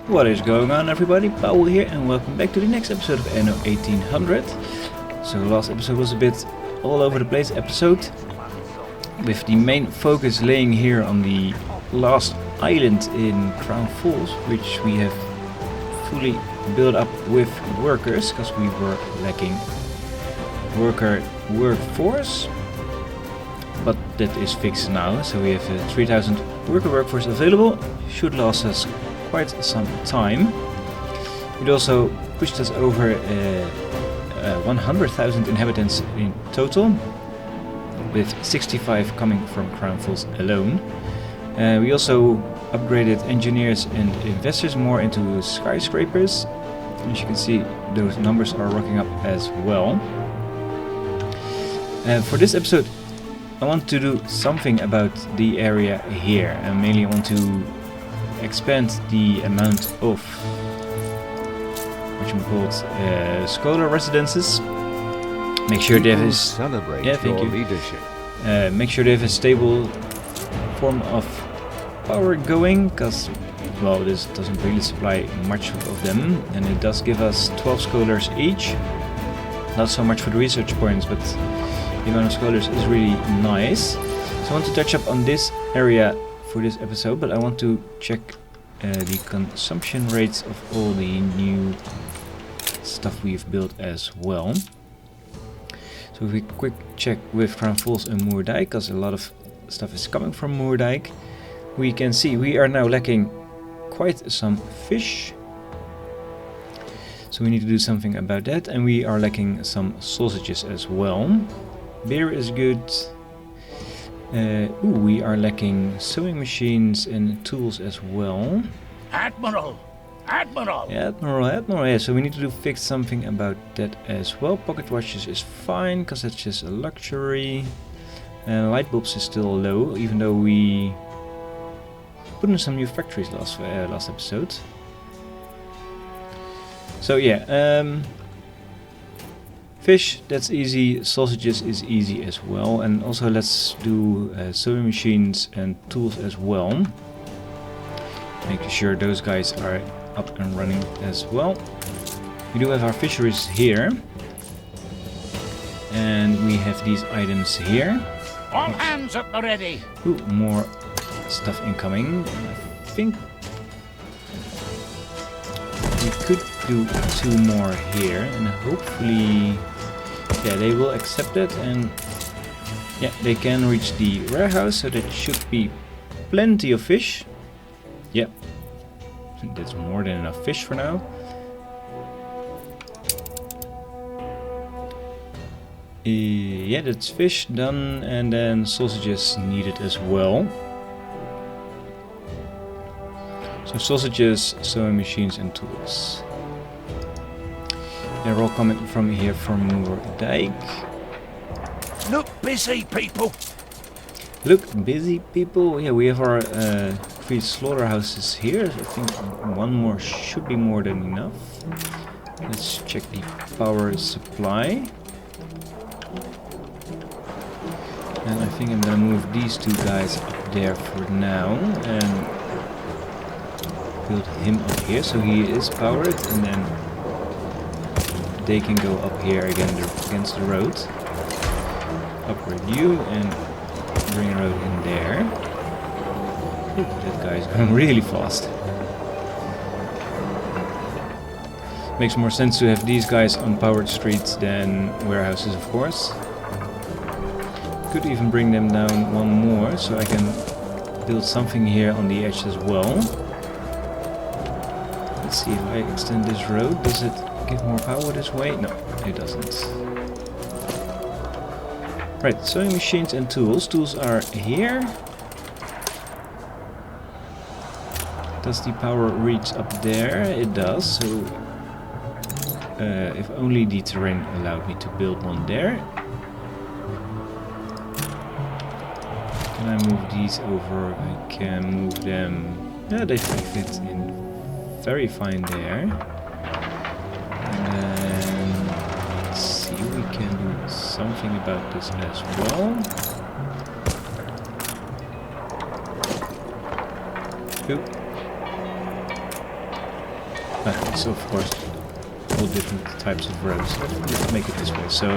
What is going on, everybody? Powell here, and welcome back to the next episode of Anno 1800. So the last episode was a bit all over the place episode, with the main focus laying here on the last island in Crown Falls, which we have fully built up with workers, because we were lacking workforce. But that is fixed now, so we have a 3000 worker workforce available. Should last us quite some time. It also pushed us over 100,000 inhabitants in total, with 65 coming from Crown Falls alone. We also upgraded engineers and investors more into skyscrapers. As you can see, those numbers are rocking up as well. For this episode, I want to do something about the area here, and mainly I want to expand the amount of scholar residences. Make sure they have make sure they have a stable form of power going, because well, this doesn't really supply much of them, and it does give us 12 scholars each. Not so much for the research points, but the amount of scholars is really nice. So I want to touch up on this area for this episode, but I want to check the consumption rates of all the new stuff we've built as well. So if we quick check with Crown Falls and Moerdijk, because a lot of stuff is coming from Moerdijk, we can see we are now lacking quite some fish. So we need to do something about that, and we are lacking some sausages as well. Beer is good. We are lacking sewing machines and tools as well. Admiral! Yeah, so we need to fix something about that as well. Pocket watches is fine, because that's just a luxury. Light bulbs is still low, even though we put in some new factories last episode. So yeah, fish, that's easy. Sausages is easy as well. And also let's do sewing machines and tools as well. Making sure those guys are up and running as well. We do have our fisheries here. And we have these items here. All hands at the ready! Ooh, more stuff incoming. I think we could do 2 more here, and hopefully, yeah, they will accept it, and yeah, they can reach the warehouse, so that should be plenty of fish. Yep, I think that's more than enough fish for now. Yeah, that's fish done, and then sausages needed as well. So sausages, sewing machines and tools. They're all coming from here from Moerdijk. Look busy, people! Look busy, people. Yeah, we have our 3 slaughterhouses here. I think 1 more should be more than enough. Let's check the power supply. And I think I'm gonna move these 2 guys up there for now and build him up here so he is powered, and then they can go up here again against the road. Upgrade you and bring a road in there. Ooh, that guy's going really fast. Makes more sense to have these guys on powered streets than warehouses, of course. Could even bring them down 1 more, so I can build something here on the edge as well. Let's see if I extend this road. Does it give more power this way? No, it doesn't. Right, sewing machines and tools. Tools are here. Does the power reach up there? It does, so if only the terrain allowed me to build one there. Can I move these over? I can move them. Yeah, they fit in very fine there. And then let's see, we can do something about this as well. Oop. So of course, all different types of roads. Let's make it this way. So,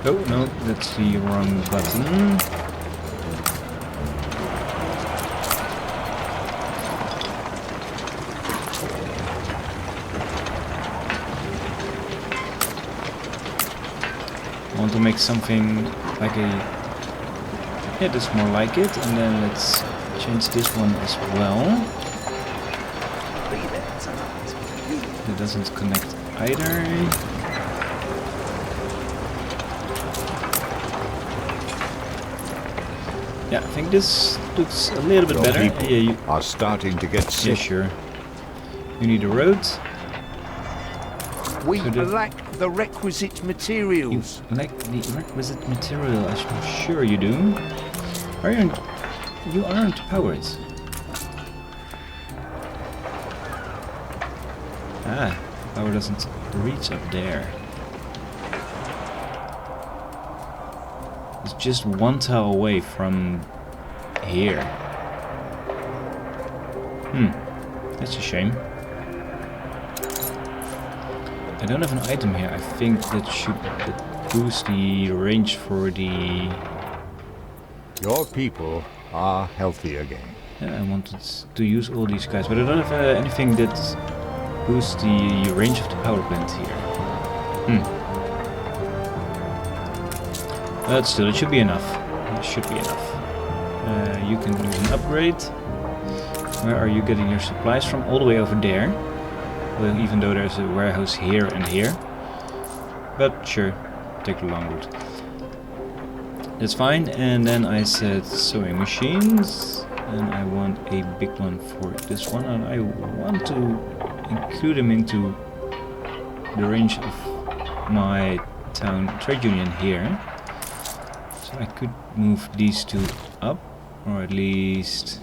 oh no, that's the wrong button. I want to make something like a... Yeah, that's more like it. And then let's change this one as well. It doesn't connect either. Yeah, I think this looks a little bit better. Yeah, you are starting to get sick. Yeah, sure. You need a road. We lack the requisite materials. You lack the requisite material, I'm sure you do. You aren't powered. Ah, power doesn't reach up there. It's just one tile away from here. That's a shame. I don't have an item here. I think that should boost the range for the... Your people are healthy again. Yeah, I wanted to use all these guys, but I don't have anything that boosts the range of the power plant here. But still, it should be enough. It should be enough. You can use an upgrade. Where are you getting your supplies from? All the way over there. Well, even though there's a warehouse here and here. But sure, take the long route. That's fine. And then I said sewing machines. And I want a big one for this one. And I want to include them into the range of my town trade union here. So I could move these two up. Or at least...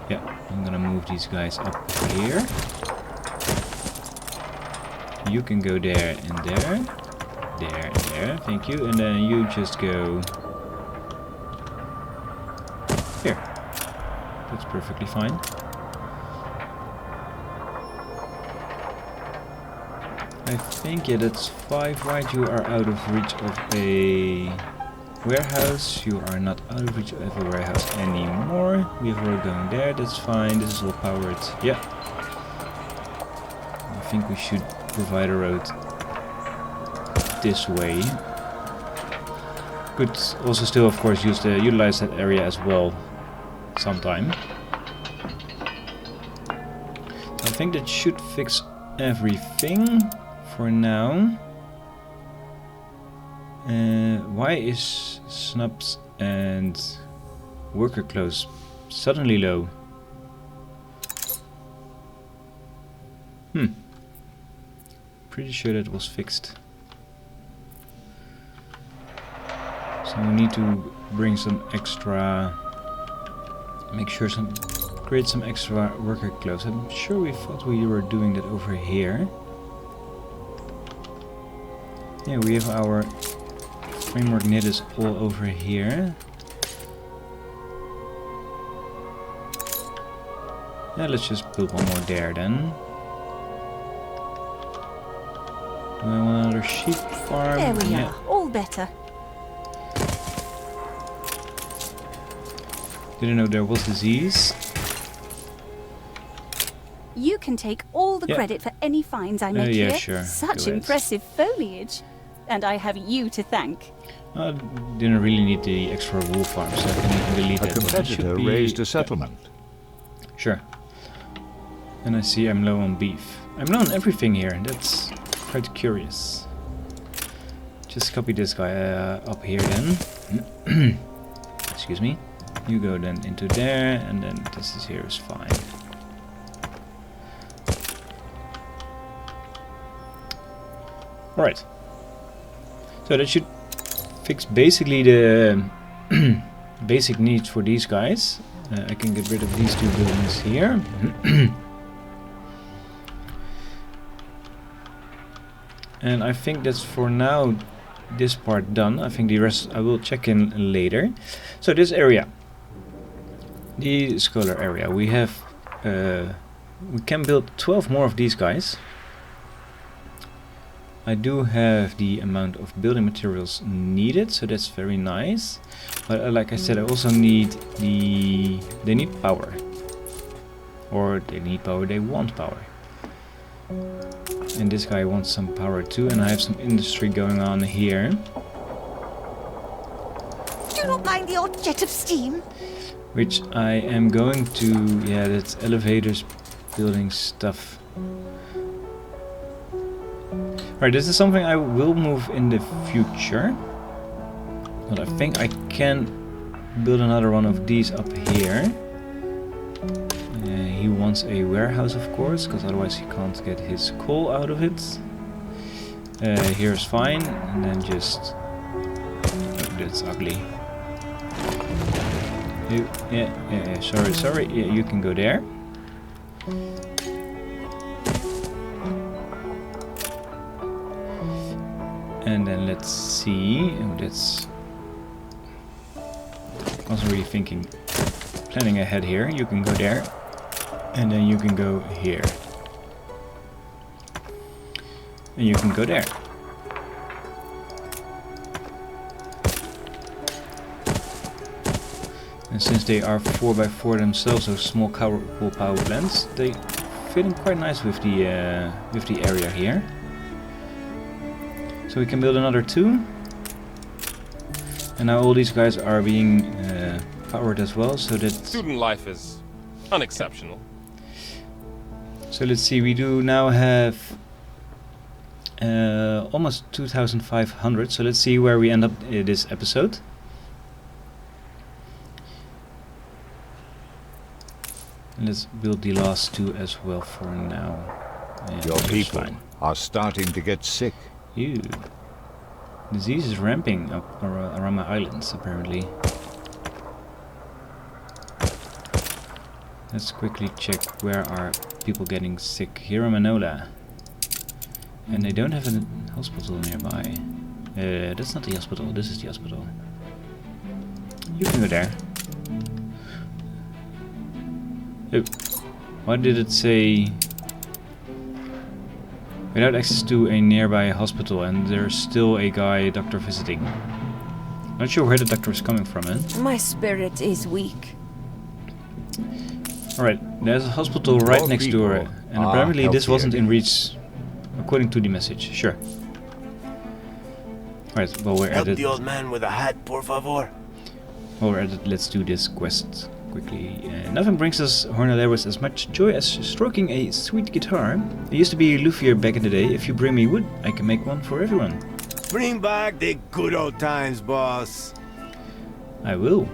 Yeah, I'm gonna move these guys up here. You can go there and there. There and there, thank you. And then you just go... here. That's perfectly fine. I think, yeah, that's 5 right. You are out of reach of a... warehouse. You are not out of reach of a warehouse anymore. We have a road going there, that's fine. This is all powered. Yeah. I think we should provide a road this way. Could also still, of course, utilize that area as well sometime. I think that should fix everything for now. Why is snubs and worker clothes suddenly low? Pretty sure that was fixed. So we need to bring some extra... create some extra worker clothes. I'm sure we thought we were doing that over here. Yeah, we have our framework knit is all over here. Yeah, let's just build one more there then. Do I want another sheep farm? There we are, all better. Didn't know there was disease. You can take all the credit for any finds I make yeah, here. sure. Such impressive foliage. And I have you to thank. I didn't really need the extra wool farm, so I can even delete that. A competitor raised a settlement. Sure. And I see I'm low on beef. I'm low on everything here. That's quite curious. Just copy this guy up here then. Excuse me. You go then into there, and then this is here is fine. Alright. So that should fix basically the basic needs for these guys. I can get rid of these two buildings here. And I think that's for now this part done. I think the rest I will check in later. So this area. the scholar area. We have we can build 12 more of these guys. I do have the amount of building materials needed, so that's very nice. But like I said, I also need they need power. Or they need power, they want power. And this guy wants some power too, and I have some industry going on here. Do not mind the odd jet of steam. Which I am going to, yeah, that's elevators, building stuff. Alright, this is something I will move in the future. But I think I can build another one of these up here. He wants a warehouse, of course, because otherwise he can't get his coal out of it. Here's fine, and then just... Oh, that's ugly. Yeah, sorry, yeah, you can go there. And then let's see, oh, that's... I wasn't really planning ahead here. You can go there. And then you can go here. And you can go there. And since they are 4x4 themselves, those small power plants, they fit in quite nice with the area here. So we can build another 2. And now all these guys are being powered as well, so that... Student life is unexceptional. So let's see, we do now have almost 2,500, so let's see where we end up in this episode. And let's build the last 2 as well for now. Yeah, Your people fine. are starting to get sick. Ew. Disease is ramping up around my islands, apparently. Let's quickly check where are people getting sick. Here in Manola. And they don't have a hospital nearby. That's not the hospital, this is the hospital. You can go there. Oh, why did it say... Without access to a nearby hospital, and there's still a doctor visiting. Not sure where the doctor is coming from, eh? My spirit is weak. Alright, there's a hospital right More next door, people and apparently this healthier wasn't in again. reach, according to the message. Sure. Alright, well we're at it. Help the old man with a hat, por favor. While we're at it, let's do this quest quickly. Nothing brings us Hornaleros as much joy as stroking a sweet guitar. I used to be luthier back in the day. If you bring me wood, I can make one for everyone. Bring back the good old times, boss. I will.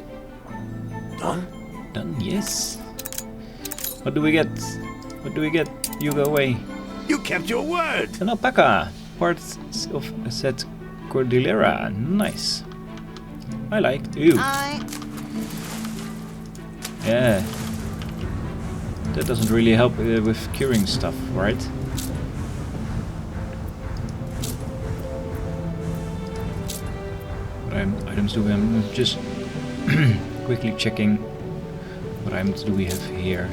Done? Done, yes. What do we get? What do we get? You go away. You kept your word. An alpaca. Part of a set Cordillera. Nice. I like. Ew. Yeah. That doesn't really help with curing stuff, right? What items do we have? I'm just quickly checking what items do we have here.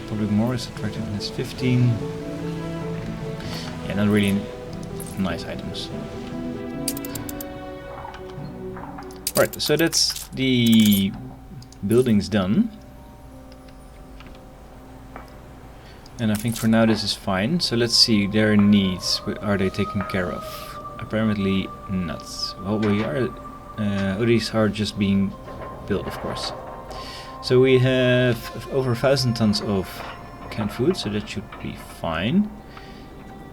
Probably more is attractiveness 15. Yeah, not really nice items. Right, so that's the buildings done. And I think for now this is fine. So let's see, their needs, are they taken care of? Apparently not. Well, we are, these are just being built, of course. So we have over 1,000 tons of canned food, so that should be fine.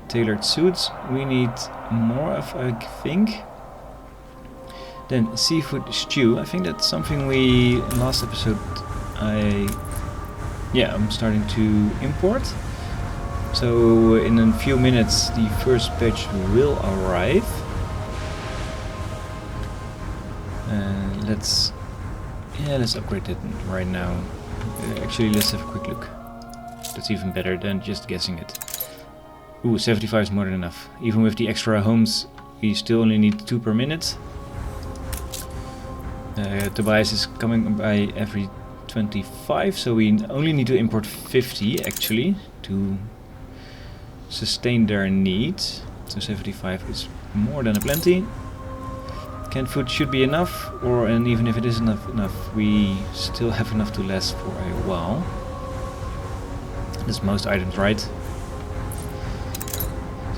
Tailored suits, we need more of, I think. Then seafood stew, I think that's something we, last episode, I'm starting to import. So in a few minutes the first batch will arrive. Let's upgrade it right now. Actually, let's have a quick look. That's even better than just guessing it. Ooh, 75 is more than enough. Even with the extra homes, we still only need 2 per minute. Tobias is coming by every 25, so we only need to import 50 actually to sustain their needs. So 75 is more than a plenty. Canned food should be enough, and even if it isn't enough, we still have enough to last for a while. That's most items, right?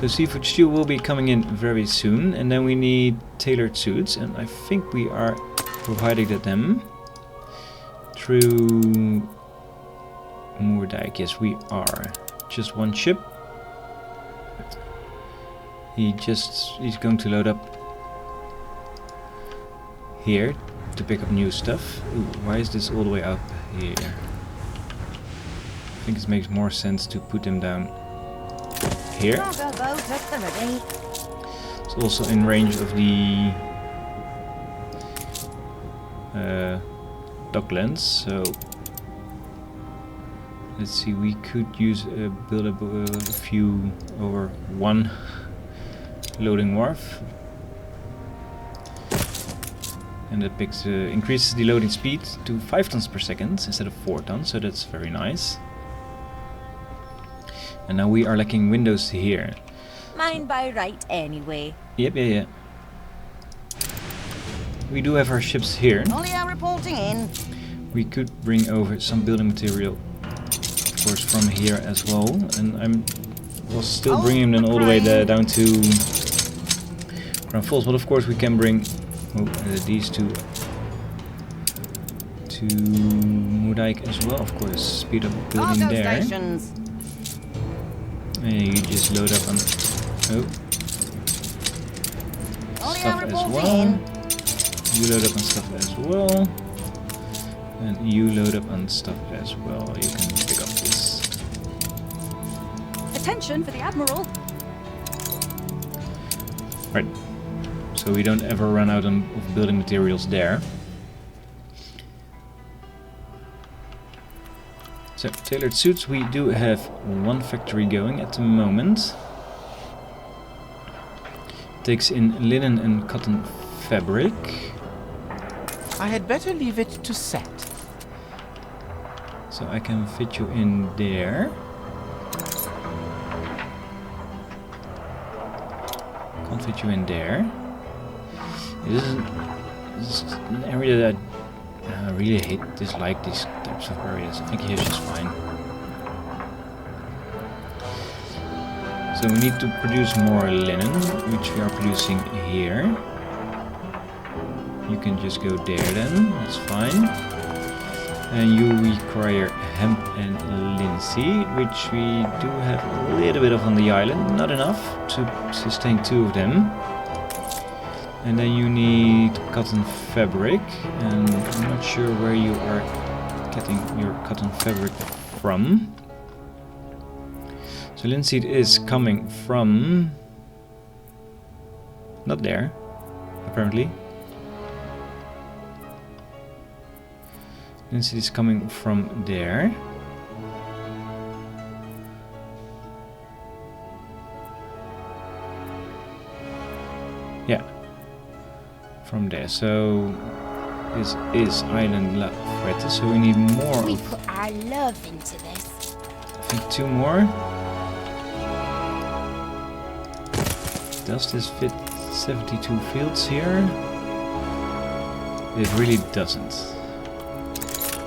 So seafood stew will be coming in very soon, and then we need tailored suits, and I think we are providing them through Moerdijk. Yes, we are. Just one ship. He's going to load up here to pick up new stuff. Ooh, why is this all the way up here? I think it makes more sense to put them down here. It's also in range of the docklands, so let's see, we could build up a few over one loading wharf. And that increases the loading speed to 5 tons per second instead of 4 tons, so that's very nice. And now we are lacking windows here. Mine by right anyway. Yep, yeah. We do have our ships here. Only I'm reporting in. We could bring over some building material, of course, from here as well. And was still bringing them all the way down to Grand Falls. But of course we can bring these to Moerdijk as well, of course. Speed up building there. Stations. And you just load up on stuff as well. You load up on stuff as well. And you load up on stuff as well. You can pick up this. Attention for the Admiral. Right. So we don't ever run out of building materials there. So, tailored suits, we do have one factory going at the moment. Takes in linen and cotton fabric. I had better leave it to set. So I can fit you in there. Can't fit you in there. This is an area that I really dislike these types of areas. I think here's just fine. So we need to produce more linen, which we are producing here. You can just go there then, that's fine. And you require hemp and linseed, which we do have a little bit of on the island. Not enough to sustain 2 of them. And then you need cotton fabric, and I'm not sure where you are getting your cotton fabric from. So linseed is coming from... not there, apparently. Linseed is coming from there. Yeah. From there, so this is Island La Fuerte, so we need more. We put our love into this. I think 2 more. Does this fit 72 fields here? It really doesn't.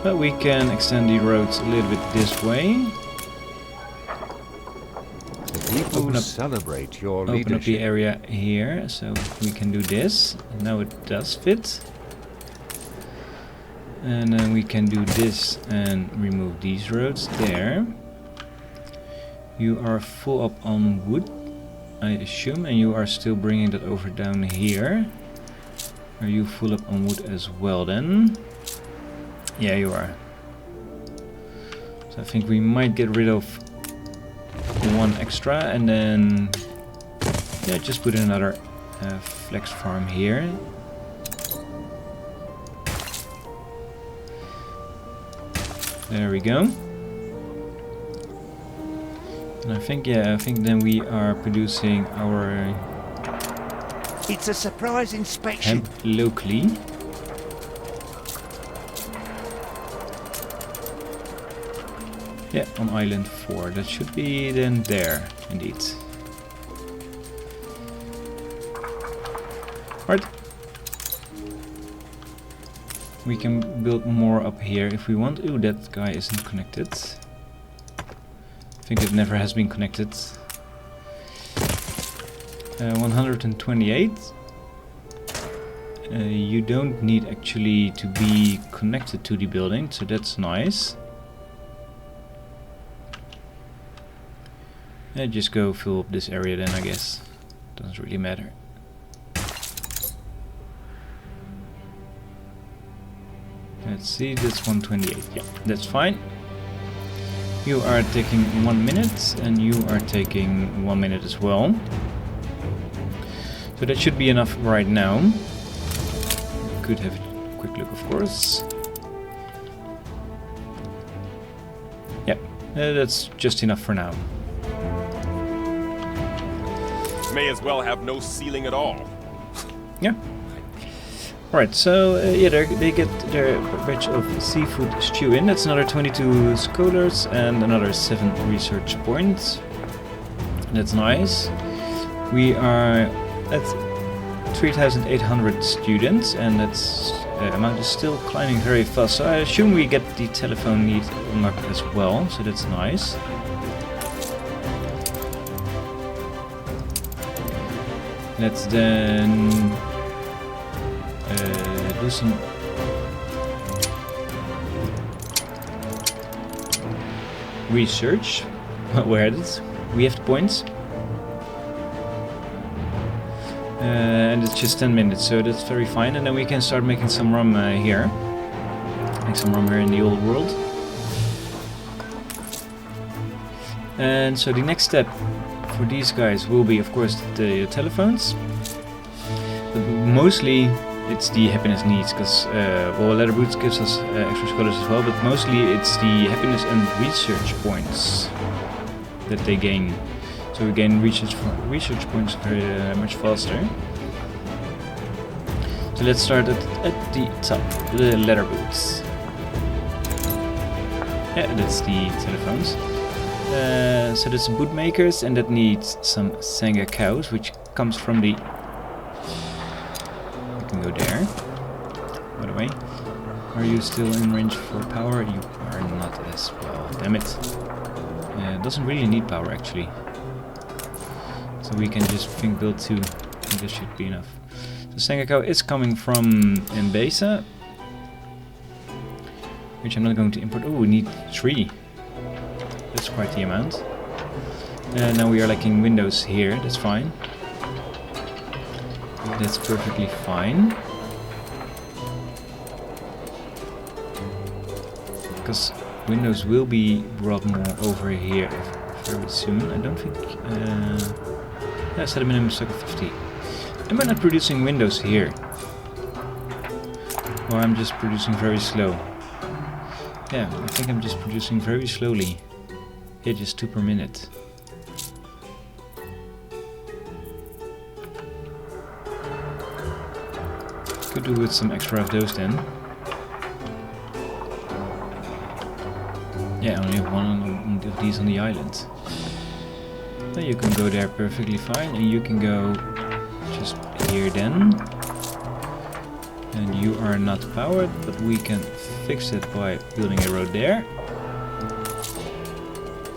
But we can extend the roads a little bit this way. People celebrate your Open leadership. up the area here, so we can do this. Now it does fit. And then we can do this and remove these roads there. You are full up on wood, I assume, and you are still bringing that over down here. Are you full up on wood as well then? Yeah, you are. So I think we might get rid of 1 extra and then just put in another flex farm here. There we go. And I think then we are producing our It's a surprise inspection. hemp locally. Yeah, on island 4. That should be then there, indeed. Right. We can build more up here if we want. Ooh, that guy isn't connected. I think it never has been connected. 128. You don't need actually to be connected to the building, so that's nice. Just go fill up this area then, I guess. Doesn't really matter. Let's see, that's 128. Yeah, that's fine. You are taking 1 minute, and you are taking 1 minute as well. So that should be enough right now. Could have a quick look, of course. Yeah, that's just enough for now. May as well have no ceiling at all. Yeah. Right, so yeah, they get their batch of seafood stew in. That's another 22 scholars and another 7 research points. That's nice. We are at 3,800 students, and that's amount is still climbing very fast. So I assume we get the telephone need unlocked as well. So that's nice. Let's then do some research. Where is it? We have the points. And it's just 10 minutes, so that's very fine. And then we can start making some rum here. Make some rum here in the old world. And so the next step for these guys will be, of course, the telephones. But mostly it's the happiness needs, because well, Leather Boots gives us extra scholars as well, but mostly it's the happiness and research points that they gain. So we gain research points very much faster. So let's start at the top, the Leather Boots. Yeah, that's the telephones. So that's bootmakers, and that needs some Sanga cows, which comes from the... You can go there. By the way, are you still in range for power? You are not as well. Damn it. It doesn't really need power actually. So we can just build 2. I think this should be enough. So Sanga cow is coming from Mbesa, which I'm not going to import. Oh, we need 3. That's quite the amount. Now we are lacking windows here, that's fine. That's perfectly fine. Because windows will be brought more over here very soon. I don't think... I set a minimum stock of 50. Am I not producing windows here? Or I'm just producing very slow? Yeah, I think I'm just producing very slowly. Yeah, just 2 per minute. Could do with some extra of those then. Yeah, I only have 1 of these on the island. So you can go there perfectly fine, and you can go just here then. And you are not powered, but we can fix it by building a road there.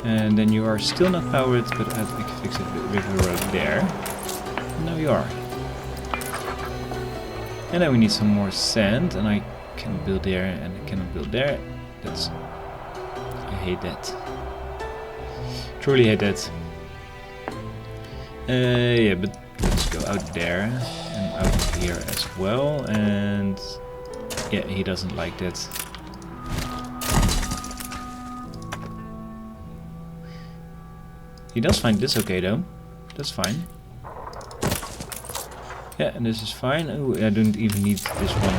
And then you are still not powered, but I can fix it with a road there. And now you are. And then we need some more sand, and I cannot build there, and I cannot build there. That's... I hate that. Truly hate that. Yeah, but let's go out there, and out here as well, and... Yeah, he doesn't like that. He does find this okay though. That's fine. Yeah, and this is fine. Oh, I don't even need this one.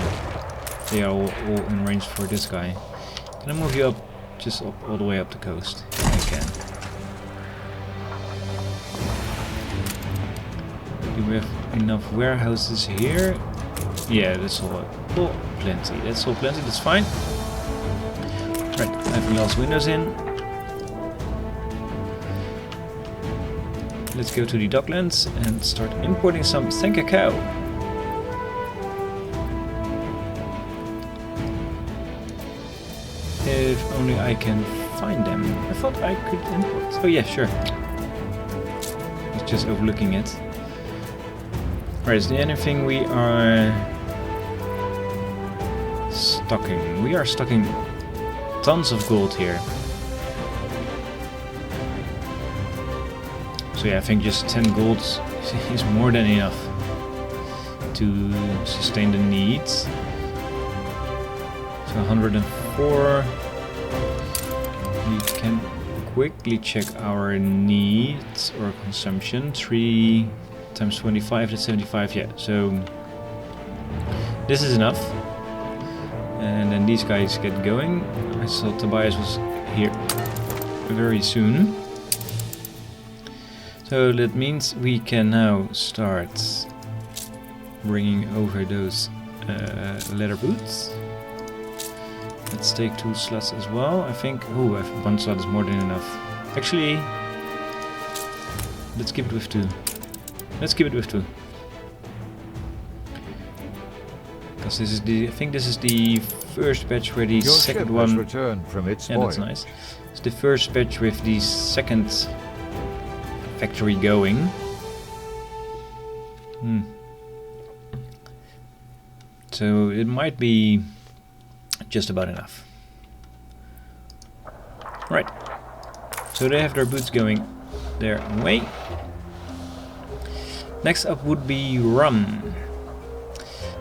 They are all in range for this guy. Can I move you up, just up, all the way up the coast? Yeah, I can. Do we have enough warehouses here? Yeah, that's all plenty. That's all plenty, that's fine. Right, I have glass windows in. let's go to the docklands and start importing some cacao. If only I can find them. I thought I could import. Oh yeah, sure. I was just overlooking it. Alright, is there anything we are stocking? We are stocking tons of gold here. So yeah, I think just 10 gold is more than enough to sustain the needs. So 104. We can quickly check our needs or consumption. 3 times 25, that's 75, yeah. So this is enough. And then these guys get going. I saw Tobias was here very soon. So that means we can now start bringing over those leather boots. Let's take 2 slots as well. I think, oh, 1 slot is more than enough. Actually, let's keep it with 2. Let's keep it with 2. Because this is the, I think this is the first batch where the Your second ship one. has returned from its Yeah, that's voyage. nice. It's the first batch with the second factory going. So it might be just about enough. Right. So they have their boots going their way. Next up would be rum.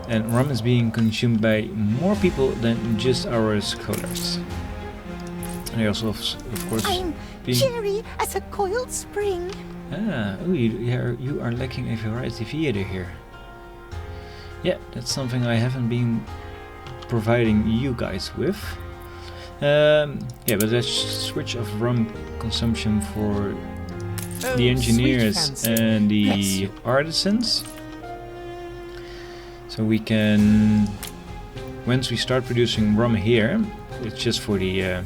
And rum is being consumed by more people than just our scholars. And they also, of course, I'm being... cheery as a coiled spring. Ah, oh, you are lacking a variety theater here. Yeah, that's something I haven't been providing you guys with. Yeah, but let's switch off rum consumption for the engineers and the artisans. So we can, once we start producing rum here, it's just for the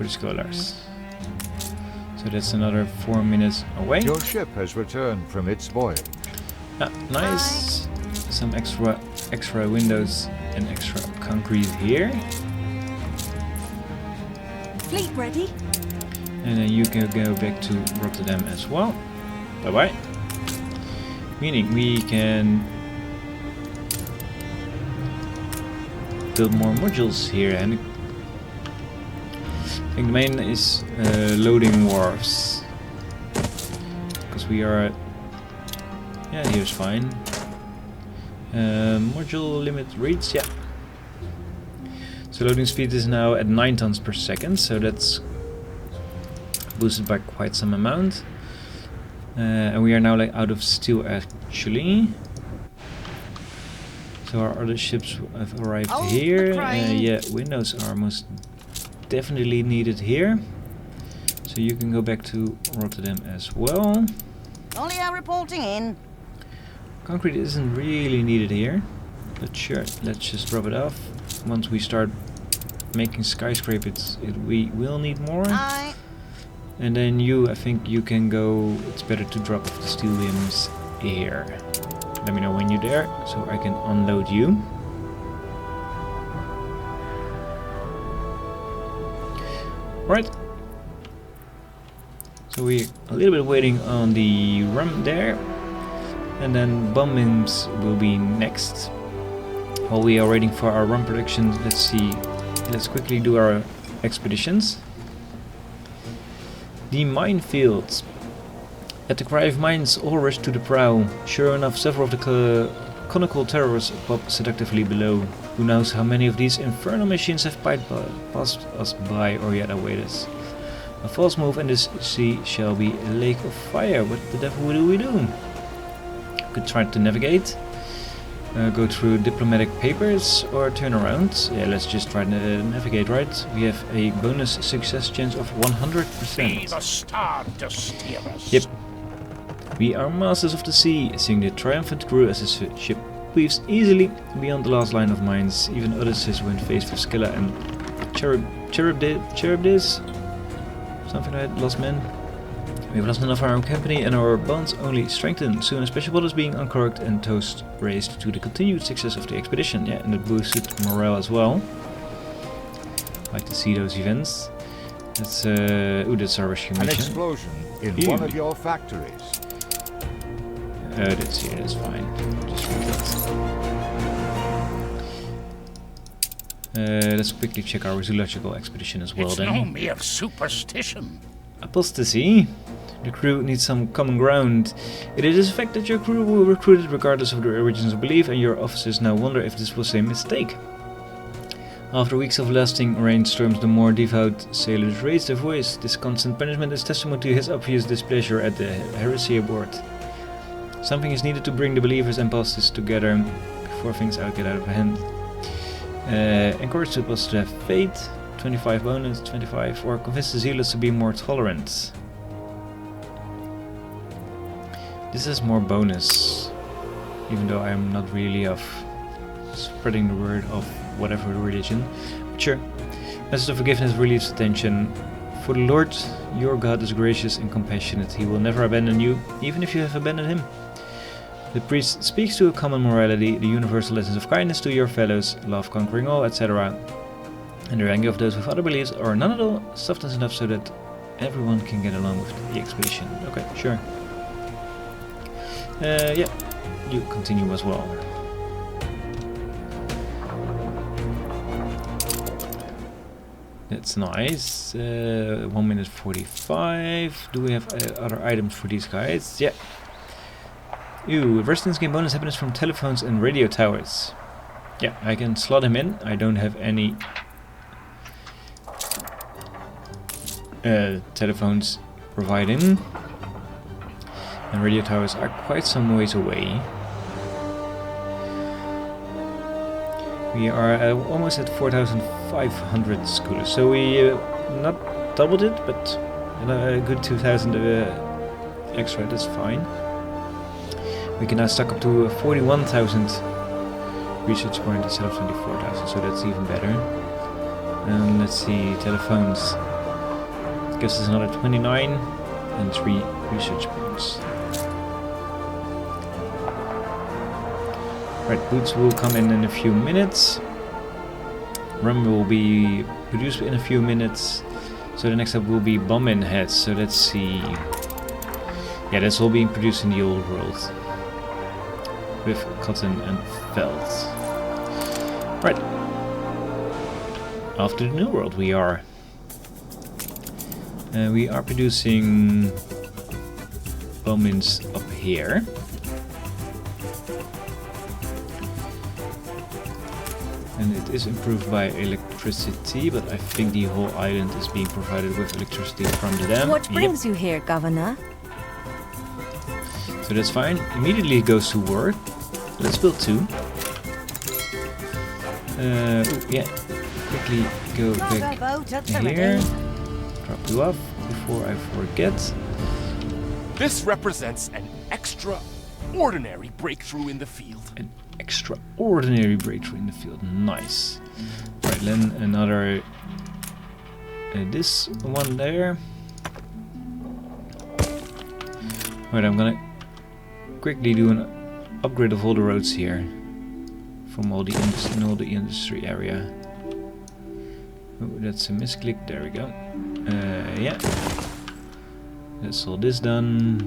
scholars. So that's another 4 minutes away. Your ship has returned from its voyage. Ah, nice. Some extra windows and extra concrete here. Fleet ready? And then you can go back to Rotterdam as well. Bye bye. Meaning we can build more modules here, and I think the main is loading wharves, because we are, yeah, here's fine. Module limit reads, yeah. So loading speed is now at 9 tons per second, so that's boosted by quite some amount. And we are now like out of steel actually. So our other ships have arrived here. Yeah, windows are most definitely needed here. So you can go back to Rotterdam as well. Only are reporting in. Concrete isn't really needed here, but sure, let's just drop it off. Once we start making skyscrapers, we will need more. Aye. And then you, I think you can go, it's better to drop off the steel limbs here. Let me know when you're there, so I can unload you. Right. So we're a little bit waiting on the rum there. And then bombings will be next. While we are waiting for our rum production, let's see. Let's quickly do our expeditions. The minefields. At the cry of mines, all rush to the prow. Sure enough, several of the conical terrors pop seductively below. Who knows how many of these infernal machines have passed us by or yet await us. A false move and this sea shall be a lake of fire. What the devil do we do? Could try to navigate. Go through diplomatic papers or turn around. Yeah, let's just try to navigate, right? We have a bonus success chance of 100%. The star to steer us. Yep. We are masters of the sea, seeing the triumphant crew as his ship weaves easily beyond the last line of mines. Even Odysseus when faced with Scylla and Charybdis. Something like lost men. We have lost enough of our company and our bonds only strengthened. Soon a special boat is being uncorked and toast raised to the continued success of the expedition. Yeah, and it boosted morale as well. Like to see those events. That's ooh, that's our rescue An mission. explosion in Ew. one of your factories. That's here, that's fine. Just read that. Let's quickly check our zoological expedition as well It's then. no mere superstition. Apostasy. The crew needs some common ground. It is a fact that your crew were recruited regardless of their origins of belief, and your officers now wonder if this was a mistake. After weeks of lasting rainstorms, the more devout sailors raised their voice. This constant punishment is testament to his obvious displeasure at the heresy aboard. Something is needed to bring the believers and apostles together before things get out of hand. Encourage the apostles to have faith, 25 bonus, 25, or convince the zealots to be more tolerant. This is more bonus, even though I am not really of spreading the word of whatever religion. But sure, message of forgiveness relieves tension. For the Lord, your God is gracious and compassionate. He will never abandon you, even if you have abandoned him. The priest speaks to a common morality, the universal lessons of kindness to your fellows, love conquering all, etc. And the anger of those with other beliefs, or none at all, softens enough so that everyone can get along with the expedition. Okay, sure. Yeah, you continue as well. That's nice. 1 minute 45. Do we have other items for these guys? Yeah. Ooh, residence gain bonus happiness from telephones and radio towers. Yeah, I can slot him in. I don't have any telephones providing. And radio towers are quite some ways away. We are almost at 4,500 schoolers, so we not doubled it, but a good 2,000 extra, that's fine. We can now stack up to 41,000 research points instead of 24,000, so that's even better. And let's see, telephones. Gives us another 29 and 3 research points. Right, boots will come in a few minutes. Rum will be produced in a few minutes. So the next up will be bomb-in heads. So let's see. Yeah, that's all being produced in the old world. With cotton and felt. Right. After the new world we are. We are producing bomb-ins up here. And it is improved by electricity, but I think the whole island is being provided with electricity from the dam. What brings you here, Governor? So that's fine. Immediately goes to work. Let's build 2. Ooh, yeah. Quickly go back here. Drop you off before I forget. This represents an extraordinary breakthrough in the field. An extraordinary breakthrough in the field. Nice. Right, then another. This one there. Right, I'm gonna quickly do an upgrade of all the roads here from all the industry area. Oh, that's a misclick. There we go. Yeah. That's all this done.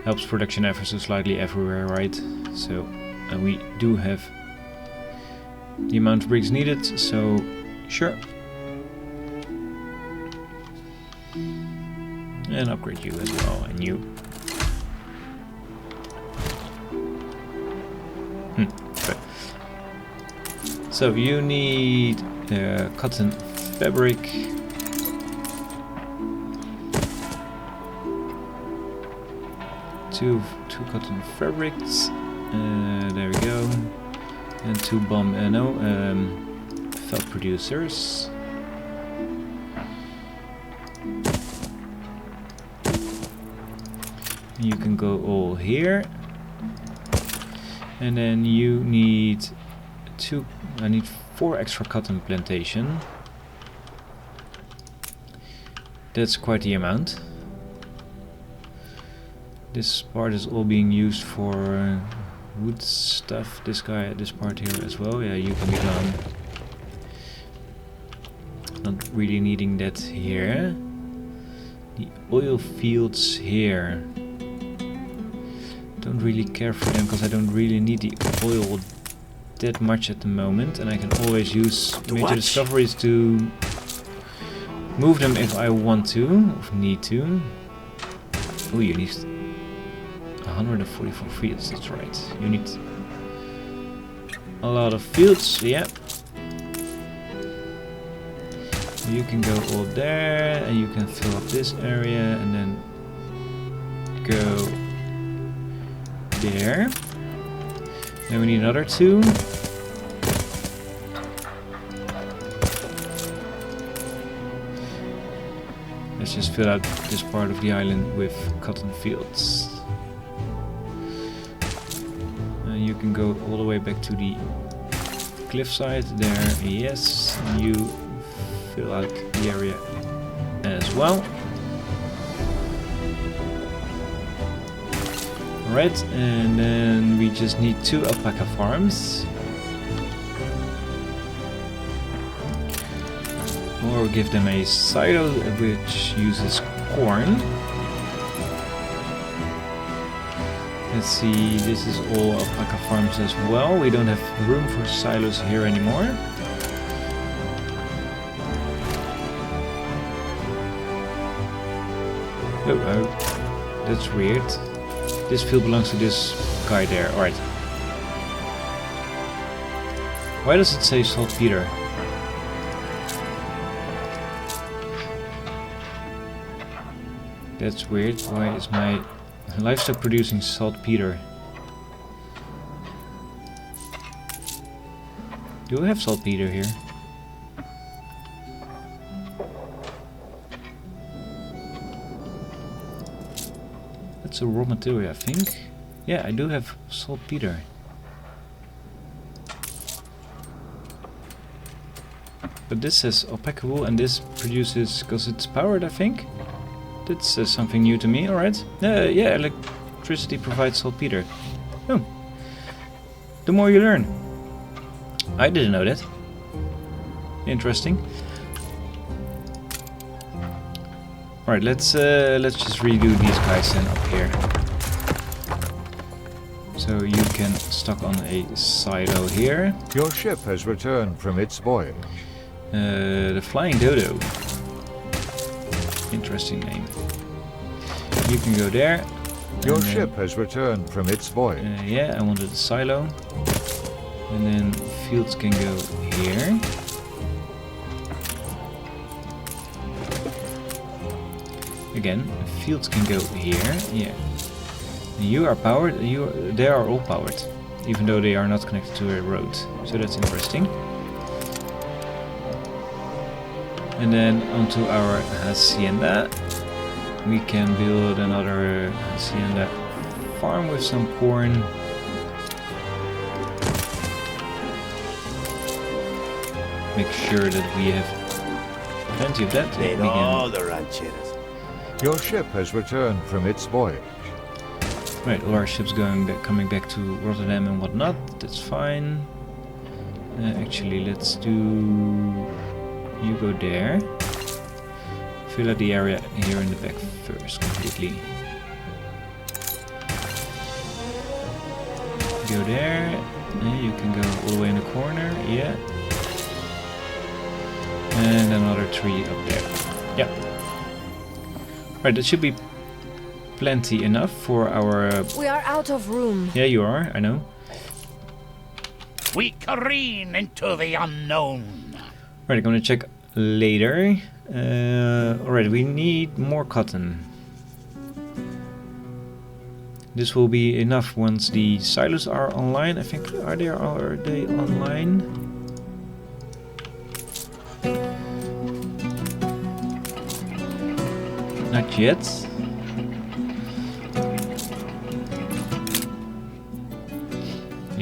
Helps production efforts so slightly everywhere, right? So we do have the amount of bricks needed, so sure. And upgrade you as well, and you. Okay. So you need cotton fabric. Two cotton fabrics. There we go. And 2 felt producers. You can go all here. And then you need I need 4 extra cotton plantation. That's quite the amount. This part is all being used for wood stuff. This part here as well. Yeah, you can be gone. Not really needing that here. The oil fields here. Don't really care for them because I don't really need the oil that much at the moment, and I can always use major discoveries to move them if I want to, if need to. Oh, you need 144 fields, that's right. You need a lot of fields, yeah. You can go all there, and you can fill up this area, and then go there. Then we need another 2. Let's just fill out this part of the island with cotton fields. You can go all the way back to the cliffside there. Yes, you fill out the area as well. Alright, and then we just need 2 alpaca farms. Or give them a silo which uses corn. Let's see, this is all alpaca farms as well. We don't have room for silos here anymore. Oh, that's weird. This field belongs to this guy there. Alright. Why does it say saltpeter? That's weird. Why is my livestock producing saltpeter? Do I have saltpeter here? That's a raw material, I think. Yeah, I do have saltpeter. But this says alpaca wool, and this produces, because it's powered, I think. That's something new to me. Alright. Yeah, electricity provides saltpeter. Oh. The more you learn. I didn't know that. Interesting. Alright, let's just redo these guys then up here. So you can stock on a silo here. Your ship has returned from its voyage. The Flying Dodo. Interesting name. You can go there. Your ship has returned from its voyage. Yeah, I wanted a silo. And then fields can go here. Again, fields can go here. Yeah. You are powered. They are all powered, even though they are not connected to a road. So that's interesting. And then onto our hacienda. We can build another hacienda farm with some corn. Make sure that we have plenty of that. Need all the rancheras. Your ship has returned from its voyage. Right, all our ships coming back to Rotterdam and whatnot. That's fine. Actually, let's do. You go there. Fill out the area here in the back first, completely. Go there. You can go all the way in the corner. Yeah. And another tree up there. Yeah. Right, that should be plenty enough for our... We are out of room. Yeah, you are, I know. We careen into the unknown. Right, I'm gonna check later. Alright, we need more cotton. This will be enough once the silos are online. I think, are they online? Not yet.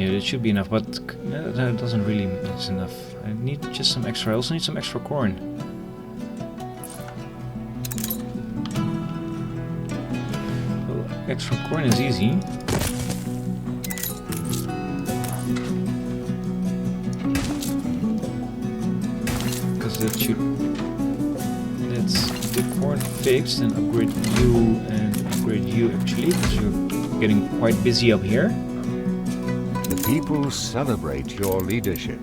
Yeah, it should be enough, but that doesn't really. That's enough. I need just some extra. I also need some extra corn. Well, extra corn is easy. Because that should. Let's get corn fixed and upgrade you and upgrade you actually, because you're getting quite busy up here. The people celebrate your leadership.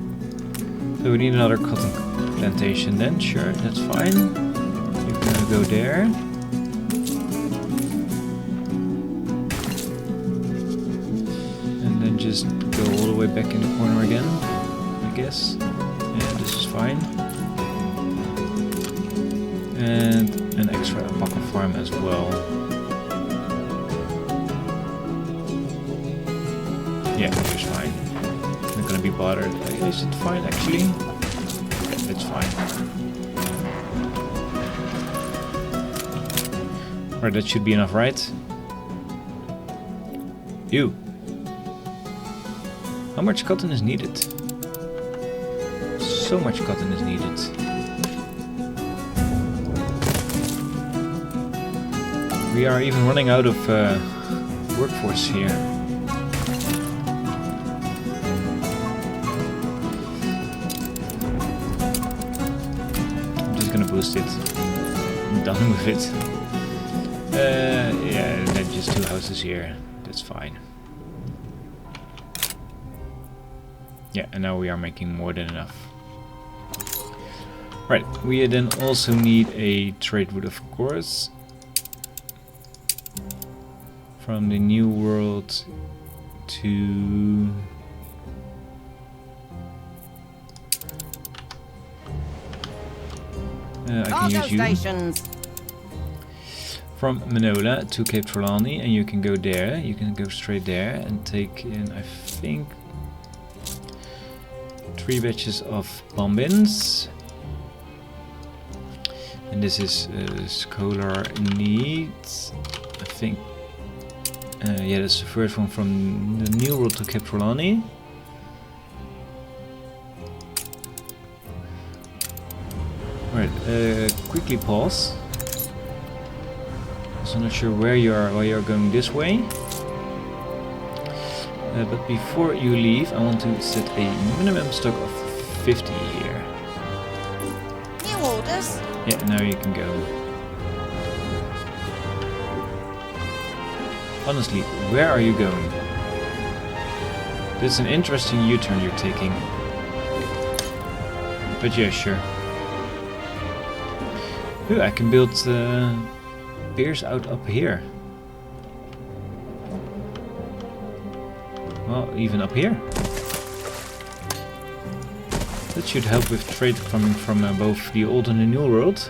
So we need another cotton plantation then, sure, that's fine. You're gonna go there. And then just go all the way back in the corner again, I guess. Yeah, this is fine. And an extra alpaca farm as well. Yeah, it's fine. Not gonna be bothered. Is it fine actually? Yeah, it's fine. Right, that should be enough, right? You. How much cotton is needed? So much cotton is needed. We are even running out of workforce here. Boost it. I'm done with it. Yeah, that's just 2 houses here. That's fine. Yeah, and now we are making more than enough. Right, we then also need a trade route, of course. From the New World to... I can use you. Stations. From Manola to Cape Trelawney, and you can go there. You can go straight there and take in, I think, 3 batches of bombins. And this is scholar needs. I think. Yeah, that's the first one from the New World to Cape Trelawney. Right, quickly pause. So I'm not sure where you are while you're going this way. But before you leave, I want to set a minimum stock of 50 here. New orders. Yeah, now you can go. Honestly, where are you going? This is an interesting U-turn you're taking. But yeah, sure. Ooh, I can build piers out up here. Well, even up here. That should help with trade coming from both the old and the new world.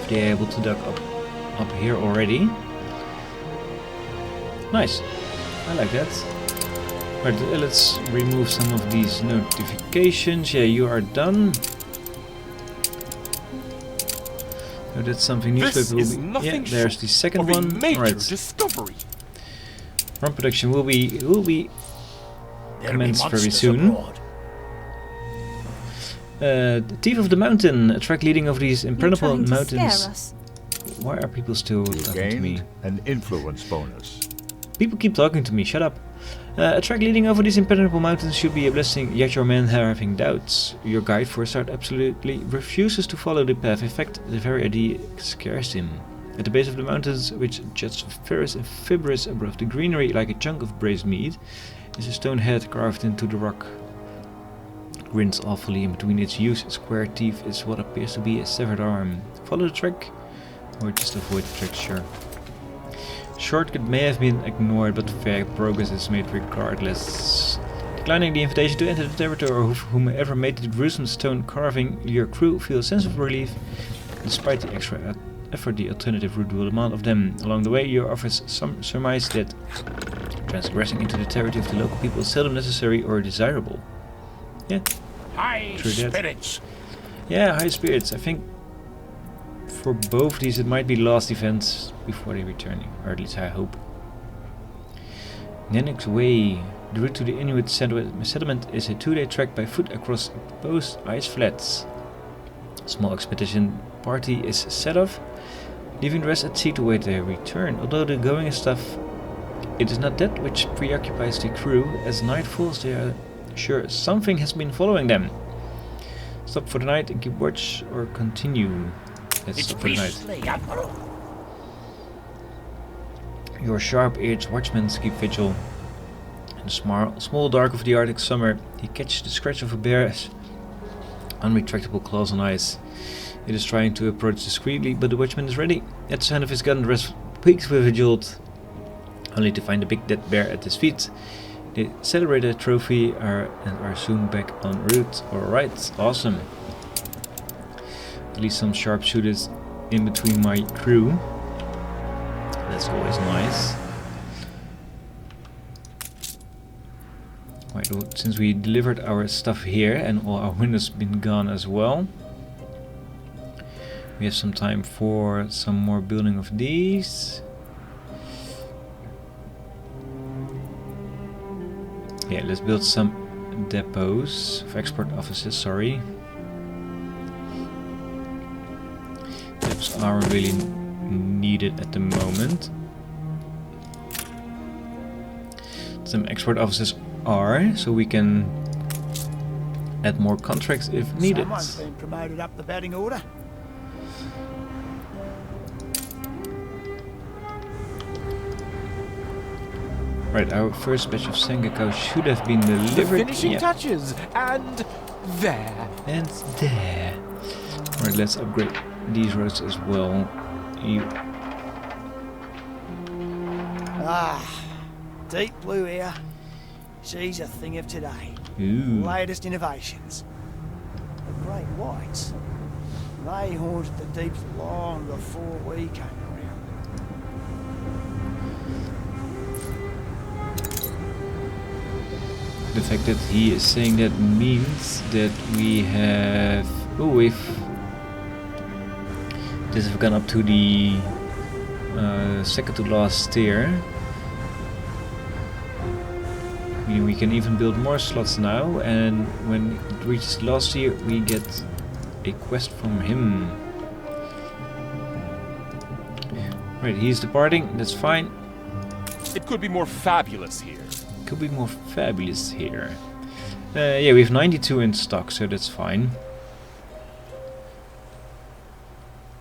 If they're able to dock up here already. Nice. I like that. Right, let's remove some of these notifications. Yeah, you are done. Oh, that's something newspaper will be. Yeah, there's the second one. Right. Discovery. Rum production will be commenced very soon. The Thief of the Mountain, a track leading over these impenetrable mountains. Why are people still talking to me? An influence bonus. People keep talking to me, shut up. A track leading over these impenetrable mountains should be a blessing, yet your men are having doubts. Your guide for a start absolutely refuses to follow the path. In fact, the very idea scares him. At the base of the mountains, which juts ferrous and fibrous above the greenery like a chunk of braised meat, is a stone head carved into the rock. Grins awfully, and between its huge square teeth is what appears to be a severed arm. Follow the track, or just avoid the track, sure. Shortcut may have been ignored, but fair progress is made regardless. Declining the invitation to enter the territory, or whomever made the gruesome stone carving, your crew feel a sense of relief, despite the extra effort the alternative route will demand of them. Along the way, your office surmise that transgressing into the territory of the local people is seldom necessary or desirable. Yeah. High spirits. Yeah, high spirits. I think for both these it might be last events before they returning, or at least I hope. Nenek's Way. The route to the Inuit settlement is a 2-day trek by foot across exposed ice flats. A small expedition party is set off, leaving the rest at sea to wait their return. Although the going is tough, it is not that which preoccupies the crew. As night falls, they are sure something has been following them. Stop for the night and keep watch, or continue. Let's stop for the night. Your sharp-eared watchmen keep vigil. In the small dark of the Arctic summer, he catches the scratch of a bear's unretractable claws on ice. It is trying to approach discreetly, but the watchman is ready. At the sound of his gun, the rest peaks with a jolt, only to find a big dead bear at his feet. They celebrate their trophy and are soon back en route. Alright, awesome. At least some sharpshooters in between my crew. That's always nice. Right, well, since we delivered our stuff here and all our windows been gone as well, we have some time for some more building of these. Yeah, let's build some depots of export offices, sorry. Depots aren't really needed at the moment. Some export offices are, so we can add more contracts if needed. Someone's been promoted up the batting order. Right, our first batch of Sengekau should have been delivered. The finishing touches, and there. And there. Alright, let's upgrade these roads as well. Deep blue here. She's a thing of today. Ooh. Latest innovations. The great whites. They haunted the deeps long before we came around. The fact that he is saying that means that we have... Oh, we've... This has gone up to the second to last tier. Meaning we can even build more slots now, and when it reaches last tier we get a quest from him. Right, he's departing, that's fine. It could be more fabulous here. Could be more fabulous here. Yeah, we have 92 in stock, so that's fine.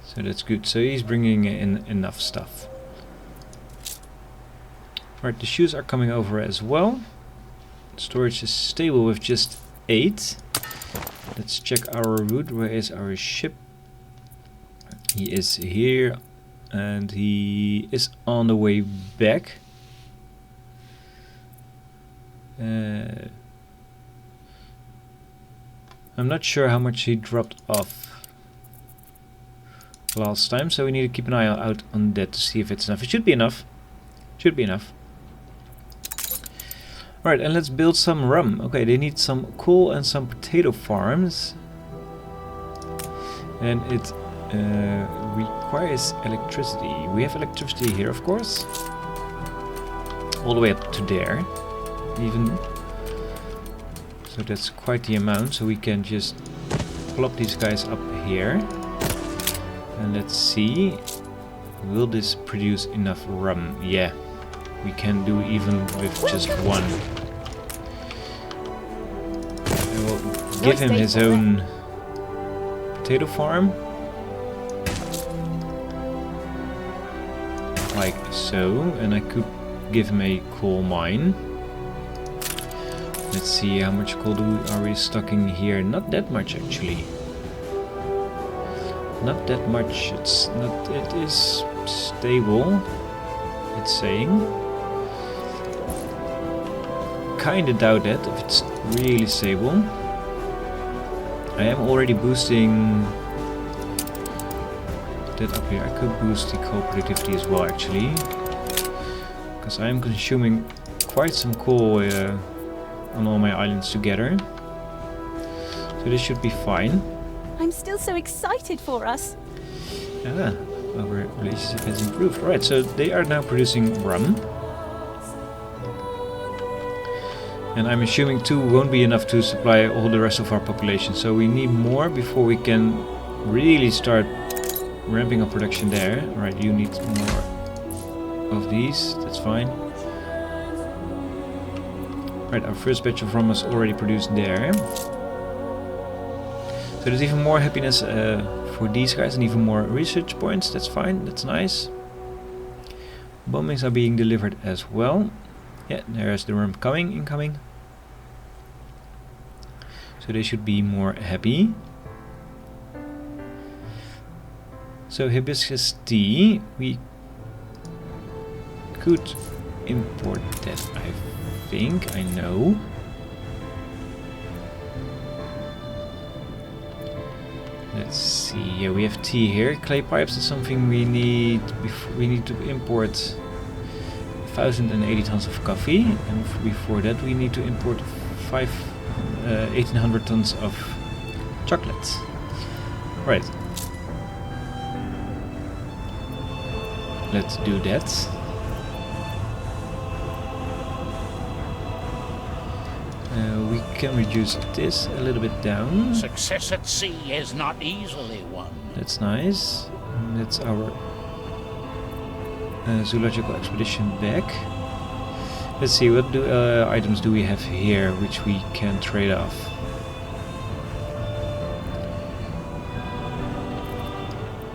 So that's good. So he's bringing in enough stuff. Right, the shoes are coming over as well. Storage is stable with just 8. Let's check our route. Where is our ship? He is here, and he is on the way back. I'm not sure how much he dropped off last time, so we need to keep an eye out on that to see if it's enough. It should be enough. Should be enough. Alright, and let's build some rum. Okay, they need some coal and some potato farms. And it requires electricity. We have electricity here, of course. All the way up to there. Even. So that's quite the amount. So we can just plop these guys up here. And let's see. Will this produce enough rum? Yeah. We can do even with just one. I will give him his own potato farm. Like so. And I could give him a coal mine. Let's see how much coal are we stocking here. Not that much actually. Not that much. It's not. It is stable. It's saying. Kinda doubt that if it's really stable. I am already boosting that up here. I could boost the coal productivity as well actually, because I am consuming quite some coal on all my islands together. So this should be fine. I'm still so excited for us. Yeah, our relationship has improved. Right, so they are now producing rum. And I'm assuming 2 won't be enough to supply all the rest of our population. So we need more before we can really start ramping up production there. Right, you need more of these. That's fine. Right, our first batch of rum is already produced there. So there's even more happiness for these guys and even more research points. That's fine, that's nice. Bombings are being delivered as well. Yeah, there's the rum incoming. So they should be more happy. So hibiscus tea, we could import that, I think, I know. Let's see, yeah, we have tea here. Clay pipes is something we need. We need to import 1,080 tons of coffee, and before that we need to import 1,800 tons of chocolates. Right. Let's do that. We can reduce this a little bit down. Success at sea is not easily won. That's nice. That's our zoological expedition back. Let's see, what items do we have here which we can trade off?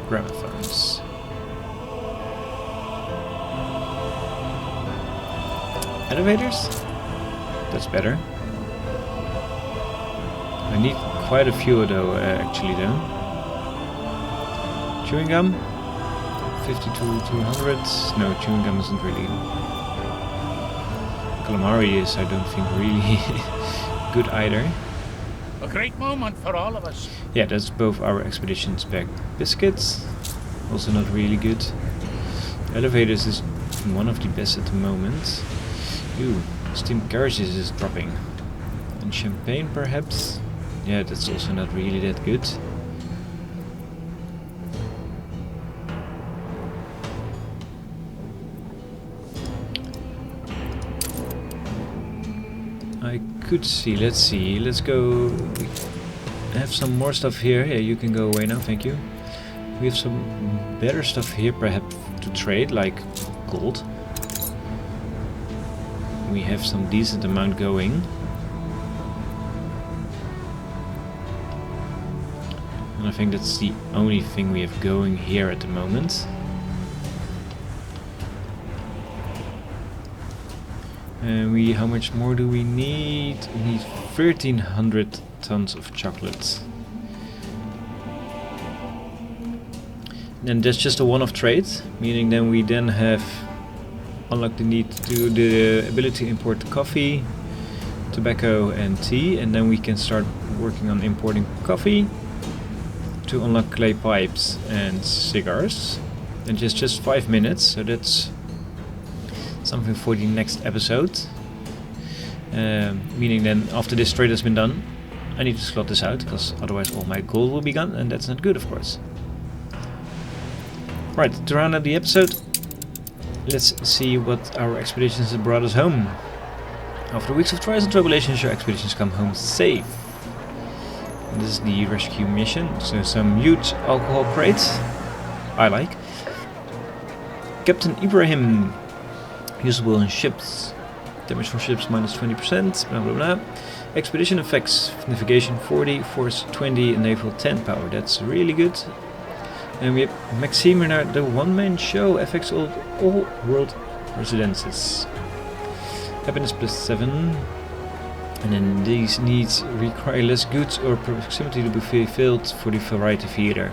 Gramophones. Elevators? That's better. I need quite a few though, actually though. Chewing gum? 50 to 200. No, chewing gum isn't really. Calamari is, I don't think, really good either. A great moment for all of us. Yeah, that's both our expeditions back. Biscuits, also not really good. Elevators is one of the best at the moment. Ooh, steam carriages is dropping. And champagne perhaps? Yeah, that's also not really that good. I could see, let's go. We have some more stuff here. Yeah, you can go away now, thank you. We have some better stuff here perhaps to trade, like gold. We have some decent amount going. And I think that's the only thing we have going here at the moment. And how much more do we need? We need 1,300 tons of chocolate. And that's just a one-off trade, meaning then we have unlocked the ability to import coffee, tobacco and tea, and then we can start working on importing coffee to unlock clay pipes and cigars. And just 5 minutes, so that's something for the next episode. Meaning then after this trade has been done, I need to slot this out, because otherwise all my gold will be gone, and that's not good, of course. Right, to round out the episode, let's see what our expeditions have brought us home. After weeks of trials and tribulations, your expeditions come home safe. And this is the rescue mission, so some huge alcohol crates, I like. Captain Ibrahim, usable in ships. Damage from ships minus 20%, blah blah blah. Expedition effects, navigation 40, force 20, and naval 10 power, that's really good. And we have Maxime Renard, the one-man show, affects all world residences. Happiness plus 7. And then these needs require less goods or proximity to be fulfilled for the variety theater.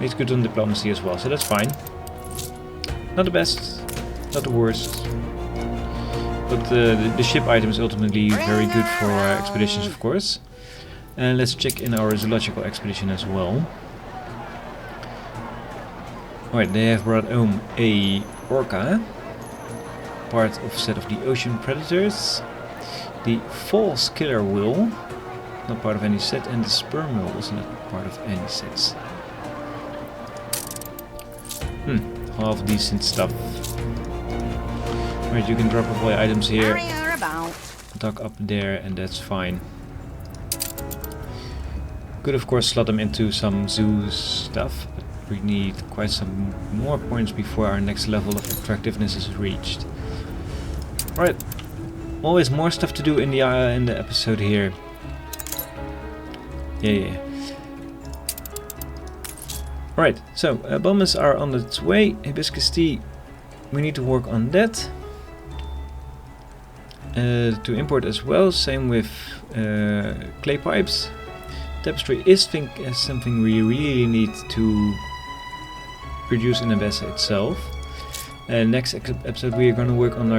It's good on diplomacy as well, so that's fine. Not the best, not the worst. But the ship item is ultimately very good for expeditions, of course. And let's check in our zoological expedition as well. Alright, they have brought home a orca, part of set of the ocean predators. The false killer whale, not part of any set, and the sperm whale also not part of any sets. Half decent stuff. Right, you can drop off all items here. Carry her about. dock up there, and that's fine. Could of course slot them into some zoo stuff, but we need quite some more points before our next level of attractiveness is reached. Right, always more stuff to do in the episode here. Yeah. Right, so bombers are on its way. Hibiscus tea, we need to work on that. To import as well, same with clay pipes. Tapestry is something we really need to produce in the vessel itself. Next episode we are going to work on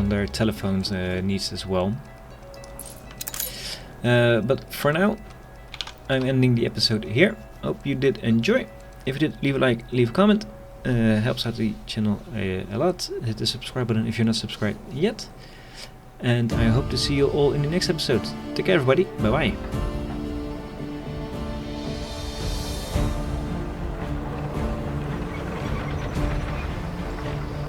their telephones needs as well. But for now, I'm ending the episode here. Hope you did enjoy. If you did, leave a like, leave a comment. Helps out the channel a lot. Hit the subscribe button if you're not subscribed yet. And I hope to see you all in the next episode. Take care everybody. Bye bye.